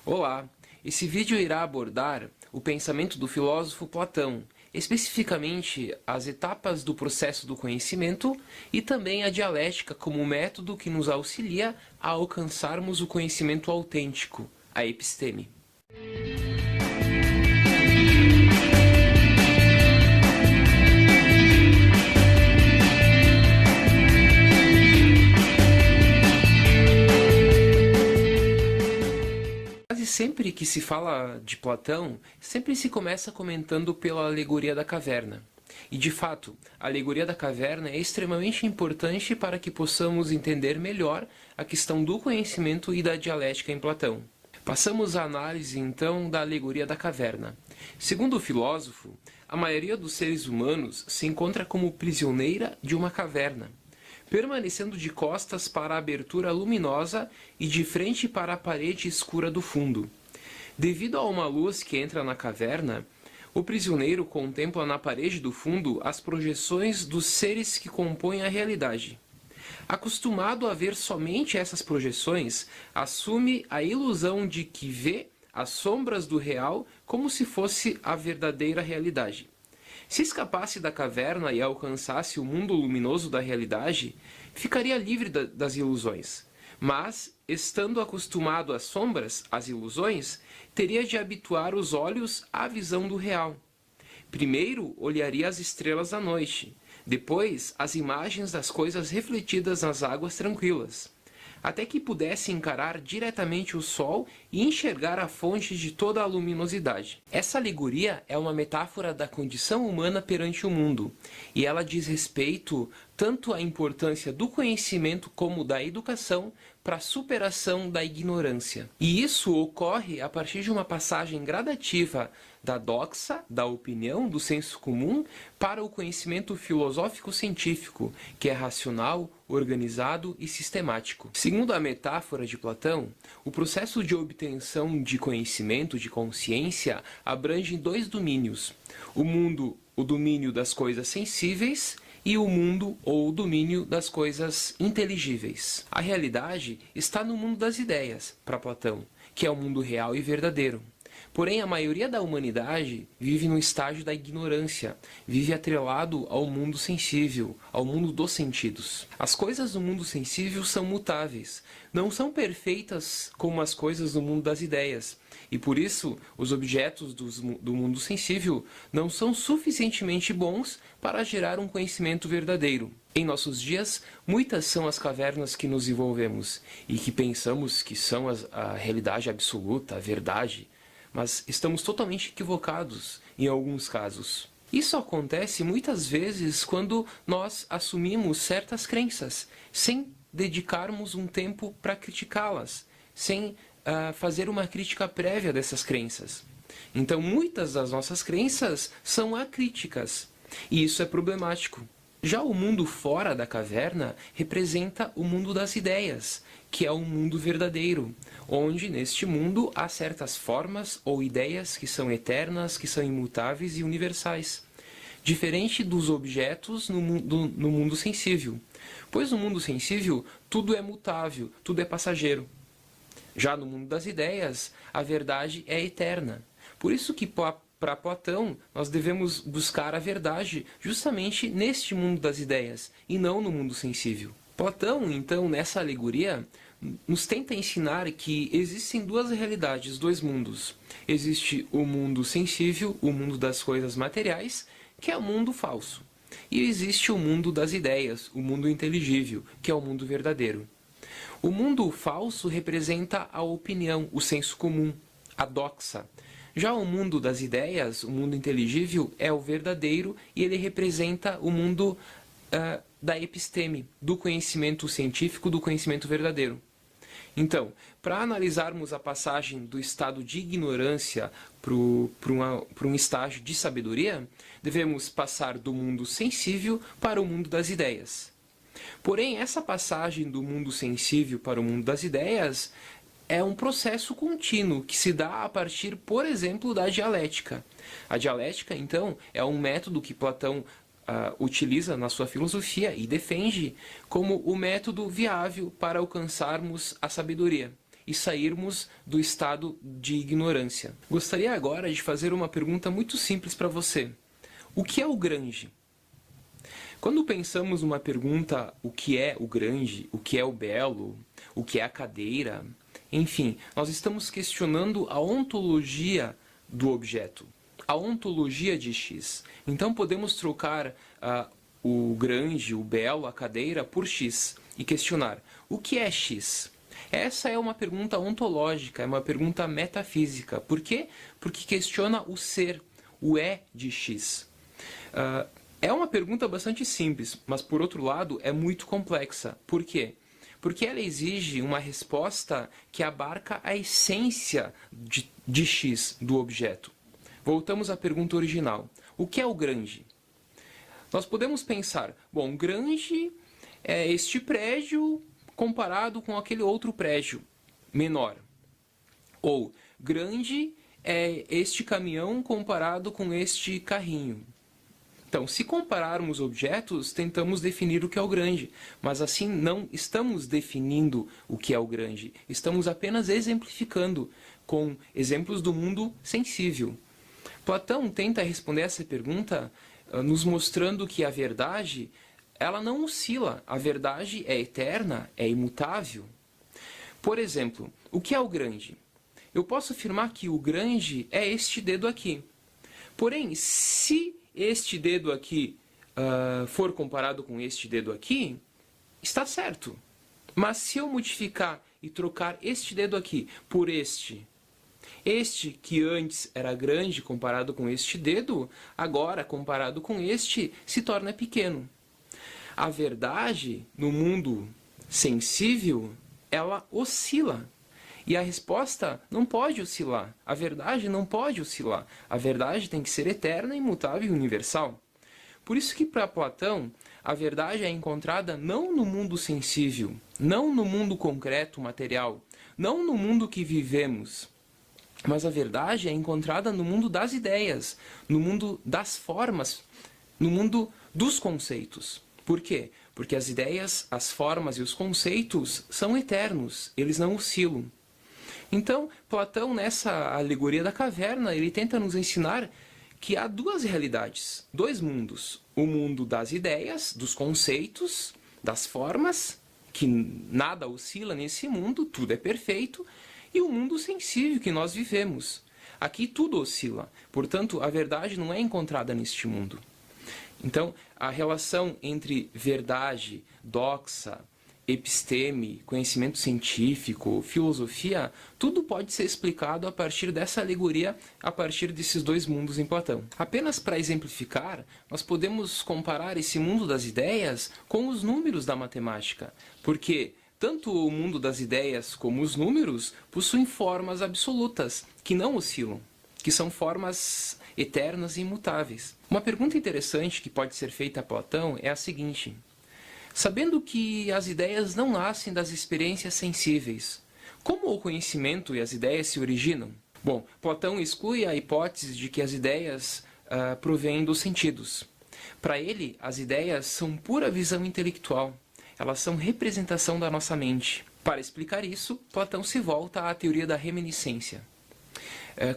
Olá! Esse vídeo irá abordar o pensamento do filósofo Platão, especificamente as etapas do processo do conhecimento e também a dialética como método que nos auxilia a alcançarmos o conhecimento autêntico, a episteme. Quase sempre que se fala de Platão, sempre se começa comentando pela alegoria da caverna. E, de fato, a alegoria da caverna é extremamente importante para que possamos entender melhor a questão do conhecimento e da dialética em Platão. Passamos à análise, então, da alegoria da caverna. Segundo o filósofo, a maioria dos seres humanos se encontra como prisioneira de uma caverna, permanecendo de costas para a abertura luminosa e de frente para a parede escura do fundo. Devido a uma luz que entra na caverna, o prisioneiro contempla na parede do fundo as projeções dos seres que compõem a realidade. Acostumado a ver somente essas projeções, assume a ilusão de que vê as sombras do real como se fosse a verdadeira realidade. Se escapasse da caverna e alcançasse o mundo luminoso da realidade, ficaria livre das ilusões. Mas, estando acostumado às sombras, às ilusões, teria de habituar os olhos à visão do real. Primeiro, olharia as estrelas da noite, depois as imagens das coisas refletidas nas águas tranquilas, até que pudesse encarar diretamente o sol e enxergar a fonte de toda a luminosidade. Essa alegoria é uma metáfora da condição humana perante o mundo, e ela diz respeito tanto à importância do conhecimento como da educação para a superação da ignorância. E isso ocorre a partir de uma passagem gradativa da doxa, da opinião, do senso comum, para o conhecimento filosófico-científico, que é racional, organizado e sistemático. Segundo a metáfora de Platão, o processo de obtenção de conhecimento, de consciência, abrange dois domínios: o domínio das coisas sensíveis, e o mundo ou o domínio das coisas inteligíveis. A realidade está no mundo das ideias, para Platão, que é o mundo real e verdadeiro. Porém, a maioria da humanidade vive no estágio da ignorância, vive atrelado ao mundo sensível, ao mundo dos sentidos. As coisas do mundo sensível são mutáveis, não são perfeitas como as coisas do mundo das ideias, e por isso os objetos do mundo sensível não são suficientemente bons para gerar um conhecimento verdadeiro. Em nossos dias, muitas são as cavernas que nos envolvemos e que pensamos que são a realidade absoluta, a verdade, mas estamos totalmente equivocados em alguns casos. Isso acontece muitas vezes quando nós assumimos certas crenças, sem dedicarmos um tempo para criticá-las, sem fazer uma crítica prévia dessas crenças. Então, muitas das nossas crenças são acríticas, e isso é problemático. Já o mundo fora da caverna representa o mundo das ideias, que é o mundo verdadeiro, onde neste mundo há certas formas ou ideias que são eternas, que são imutáveis e universais, diferente dos objetos no mundo sensível, pois no mundo sensível tudo é mutável, tudo é passageiro. Já no mundo das ideias, a verdade é eterna. Por isso que para Platão, nós devemos buscar a verdade justamente neste mundo das ideias, e não no mundo sensível. Platão, então, nessa alegoria, nos tenta ensinar que existem duas realidades, dois mundos. Existe o mundo sensível, o mundo das coisas materiais, que é o mundo falso. E existe o mundo das ideias, o mundo inteligível, que é o mundo verdadeiro. O mundo falso representa a opinião, o senso comum, a doxa. Já o mundo das ideias, o mundo inteligível, é o verdadeiro e ele representa o mundo da episteme, do conhecimento científico, do conhecimento verdadeiro. Então, para analisarmos a passagem do estado de ignorância para um estágio de sabedoria, devemos passar do mundo sensível para o mundo das ideias. Porém, essa passagem do mundo sensível para o mundo das ideias é um processo contínuo que se dá a partir, por exemplo, da dialética. A dialética, então, é um método que Platão utiliza na sua filosofia e defende como o método viável para alcançarmos a sabedoria. e sairmos do estado de ignorância. Gostaria agora de fazer uma pergunta muito simples para você. O que é o grande? Quando pensamos numa pergunta, o que é o grande, o que é o belo, o que é a cadeira, enfim, nós estamos questionando a ontologia do objeto, a ontologia de X. Então podemos trocar o grande, o belo, a cadeira por X e questionar o que é X? Essa é uma pergunta ontológica, é uma pergunta metafísica. Por quê? Porque questiona o ser, o de X. É uma pergunta bastante simples, mas por outro lado é muito complexa. Por quê? Porque ela exige uma resposta que abarca a essência de X do objeto. Voltamos à pergunta original. O que é o grande? Nós podemos pensar, bom, grande é este prédio comparado com aquele outro prédio menor. Ou grande é este caminhão comparado com este carrinho. Então, se compararmos objetos, tentamos definir o que é o grande, mas assim não estamos definindo o que é o grande, estamos apenas exemplificando com exemplos do mundo sensível. Platão tenta responder essa pergunta nos mostrando que a verdade ela não oscila, a verdade é eterna, é imutável. Por exemplo, o que é o grande? Eu posso afirmar que o grande é este dedo aqui. Porém, se este dedo aqui for comparado com este dedo aqui, está certo. Mas se eu modificar e trocar este dedo aqui por este que antes era grande comparado com este dedo, agora comparado com este, se torna pequeno. A verdade, no mundo sensível, ela oscila. E a resposta não pode oscilar. A verdade não pode oscilar. A verdade tem que ser eterna, imutável e universal. Por isso que para Platão, a verdade é encontrada não no mundo sensível, não no mundo concreto, material, não no mundo que vivemos, mas a verdade é encontrada no mundo das ideias, no mundo das formas, no mundo dos conceitos. Por quê? Porque as ideias, as formas e os conceitos são eternos, eles não oscilam. Então, Platão, nessa alegoria da caverna, ele tenta nos ensinar que há duas realidades, dois mundos. O mundo das ideias, dos conceitos, das formas, que nada oscila nesse mundo, tudo é perfeito, e o mundo sensível que nós vivemos. Aqui tudo oscila, portanto, a verdade não é encontrada neste mundo. Então, a relação entre verdade, doxa, episteme, conhecimento científico, filosofia, tudo pode ser explicado a partir dessa alegoria, a partir desses dois mundos em Platão. Apenas para exemplificar, nós podemos comparar esse mundo das ideias com os números da matemática, porque tanto o mundo das ideias como os números possuem formas absolutas, que não oscilam, que são formas eternas e imutáveis. Uma pergunta interessante que pode ser feita a Platão é a seguinte: sabendo que as ideias não nascem das experiências sensíveis, como o conhecimento e as ideias se originam? Bom, Platão exclui a hipótese de que as ideias provêm dos sentidos. Para ele, as ideias são pura visão intelectual. Elas são representação da nossa mente. Para explicar isso, Platão se volta à teoria da reminiscência.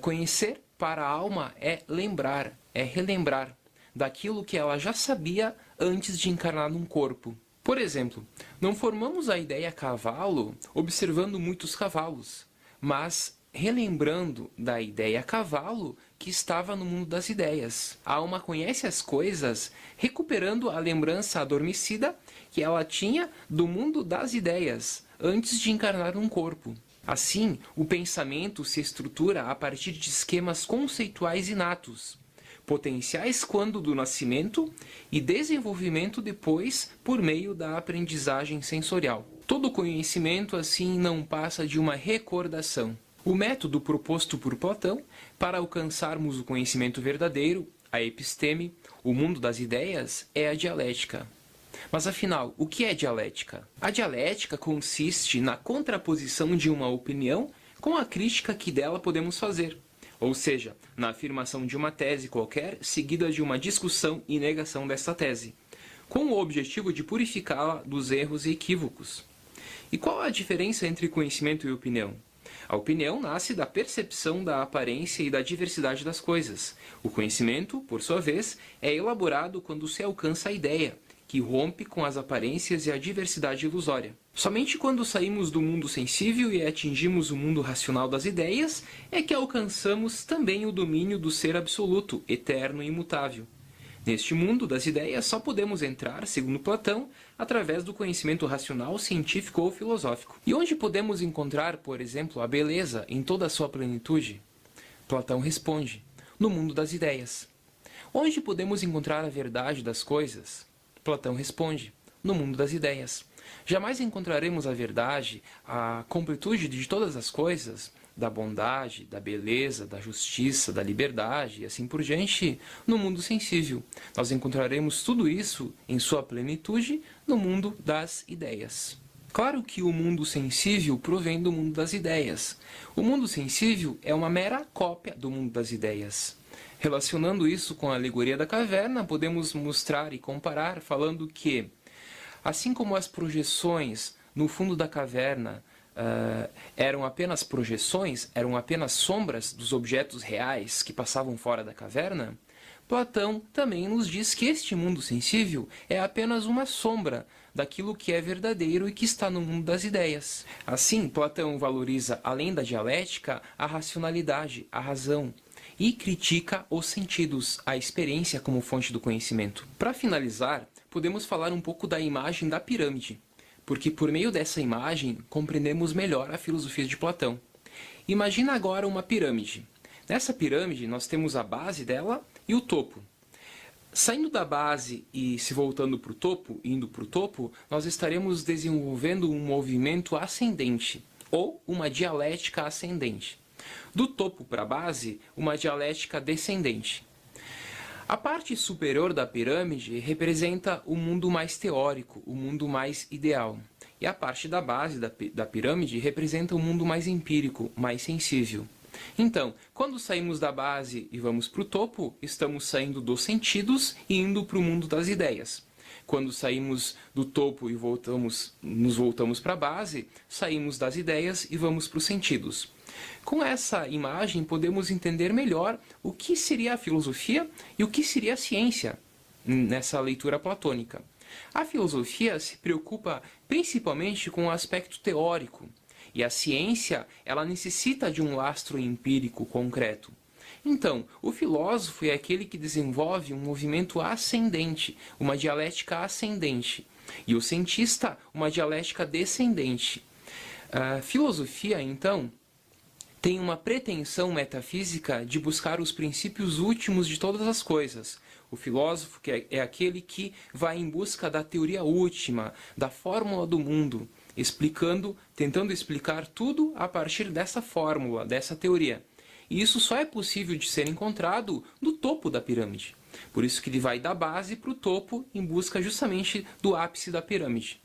Conhecer para a alma é lembrar, é relembrar daquilo que ela já sabia antes de encarnar num corpo. Por exemplo, não formamos a ideia cavalo observando muitos cavalos, mas relembrando da ideia cavalo que estava no mundo das ideias. A alma conhece as coisas recuperando a lembrança adormecida que ela tinha do mundo das ideias antes de encarnar num corpo. Assim, o pensamento se estrutura a partir de esquemas conceituais inatos, potenciais quando do nascimento e desenvolvimento depois por meio da aprendizagem sensorial. Todo conhecimento, assim, não passa de uma recordação. O método proposto por Platão para alcançarmos o conhecimento verdadeiro, a episteme, o mundo das ideias, é a dialética. Mas afinal, o que é dialética? A dialética consiste na contraposição de uma opinião com a crítica que dela podemos fazer. Ou seja, na afirmação de uma tese qualquer, seguida de uma discussão e negação dessa tese, com o objetivo de purificá-la dos erros e equívocos. E qual a diferença entre conhecimento e opinião? A opinião nasce da percepção da aparência e da diversidade das coisas. O conhecimento, por sua vez, é elaborado quando se alcança a ideia, que rompe com as aparências e a diversidade ilusória. Somente quando saímos do mundo sensível e atingimos o mundo racional das ideias é que alcançamos também o domínio do ser absoluto, eterno e imutável. Neste mundo das ideias só podemos entrar, segundo Platão, através do conhecimento racional, científico ou filosófico. E onde podemos encontrar, por exemplo, a beleza em toda a sua plenitude? Platão responde: no mundo das ideias. Onde podemos encontrar a verdade das coisas? Platão responde: no mundo das ideias. Jamais encontraremos a verdade, a completude de todas as coisas, da bondade, da beleza, da justiça, da liberdade e assim por diante, no mundo sensível. Nós encontraremos tudo isso em sua plenitude no mundo das ideias. Claro que o mundo sensível provém do mundo das ideias. O mundo sensível é uma mera cópia do mundo das ideias. Relacionando isso com a alegoria da caverna, podemos mostrar e comparar falando que, assim como as projeções no fundo da caverna eram apenas projeções, eram apenas sombras dos objetos reais que passavam fora da caverna, Platão também nos diz que este mundo sensível é apenas uma sombra daquilo que é verdadeiro e que está no mundo das ideias. Assim, Platão valoriza, além da dialética, a racionalidade, a razão, e critica os sentidos, a experiência como fonte do conhecimento. Para finalizar, podemos falar um pouco da imagem da pirâmide, porque por meio dessa imagem compreendemos melhor a filosofia de Platão. Imagina agora uma pirâmide. Nessa pirâmide nós temos a base dela e o topo. Saindo da base e se voltando para o topo, indo para o topo, nós estaremos desenvolvendo um movimento ascendente, ou uma dialética ascendente. Do topo para a base, uma dialética descendente. A parte superior da pirâmide representa o mundo mais teórico, o mundo mais ideal. E a parte da base da pirâmide representa o mundo mais empírico, mais sensível. Então, quando saímos da base e vamos para o topo, estamos saindo dos sentidos e indo para o mundo das ideias. Quando saímos do topo e nos voltamos para a base, saímos das ideias e vamos para os sentidos. Com essa imagem, podemos entender melhor o que seria a filosofia e o que seria a ciência nessa leitura platônica. A filosofia se preocupa principalmente com o aspecto teórico, e a ciência ela necessita de um lastro empírico concreto. Então, o filósofo é aquele que desenvolve um movimento ascendente, uma dialética ascendente, e o cientista, uma dialética descendente. A filosofia, então, tem uma pretensão metafísica de buscar os princípios últimos de todas as coisas. O filósofo é aquele que vai em busca da teoria última, da fórmula do mundo, tentando explicar tudo a partir dessa fórmula, dessa teoria. E isso só é possível de ser encontrado no topo da pirâmide. Por isso que ele vai da base para o topo em busca justamente do ápice da pirâmide.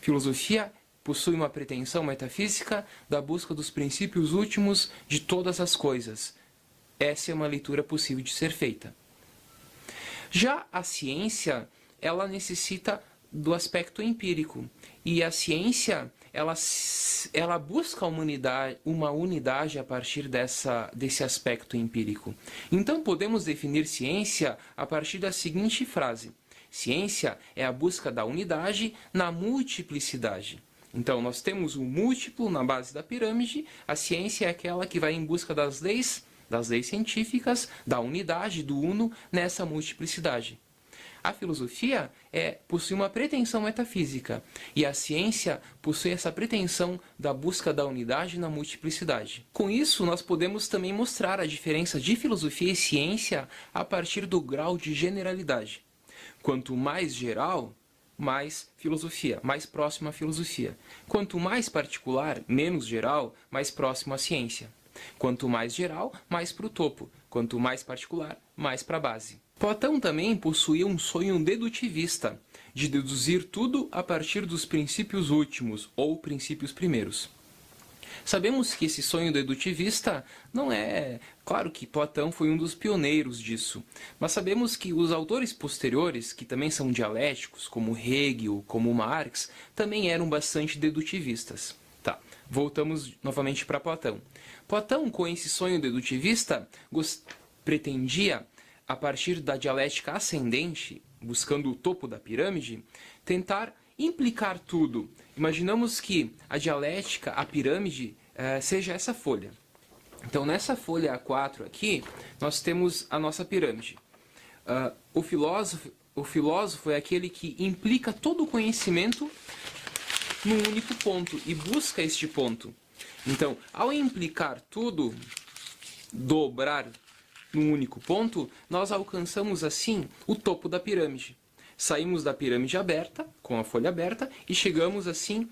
Filosofia possui uma pretensão metafísica da busca dos princípios últimos de todas as coisas. Essa é uma leitura possível de ser feita. Já a ciência, ela necessita do aspecto empírico. E a ciência, ela busca uma unidade a partir desse aspecto empírico. Então podemos definir ciência a partir da seguinte frase: ciência é a busca da unidade na multiplicidade. Então nós temos o múltiplo na base da pirâmide, a ciência é aquela que vai em busca das leis científicas, da unidade, do uno, nessa multiplicidade. A filosofia possui uma pretensão metafísica, e a ciência possui essa pretensão da busca da unidade na multiplicidade. Com isso, nós podemos também mostrar a diferença de filosofia e ciência a partir do grau de generalidade. Quanto mais geral, mais filosofia, mais próximo à filosofia. Quanto mais particular, menos geral, mais próximo à ciência. Quanto mais geral, mais para o topo. Quanto mais particular, mais para a base. Platão também possuía um sonho dedutivista, de deduzir tudo a partir dos princípios últimos, ou princípios primeiros. Sabemos que esse sonho dedutivista não é... Claro que Platão foi um dos pioneiros disso, mas sabemos que os autores posteriores, que também são dialéticos, como Hegel, como Marx, também eram bastante dedutivistas. Tá, voltamos novamente para Platão. Platão, com esse sonho dedutivista, pretendia, a partir da dialética ascendente, buscando o topo da pirâmide, tentar implicar tudo. Imaginamos que a dialética, a pirâmide, seja essa folha. Então, nessa folha A4 aqui, nós temos a nossa pirâmide. O filósofo é aquele que implica todo o conhecimento num único ponto e busca este ponto. Então, ao implicar tudo, dobrar num único ponto, nós alcançamos assim o topo da pirâmide. Saímos da pirâmide aberta, com a folha aberta, e chegamos assim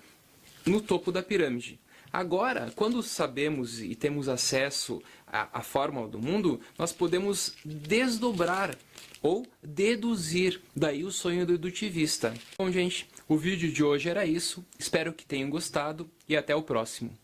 no topo da pirâmide. Agora, quando sabemos e temos acesso à fórmula do mundo, nós podemos desdobrar ou deduzir, daí o sonho dedutivista. Bom, gente, o vídeo de hoje era isso. Espero que tenham gostado e até o próximo.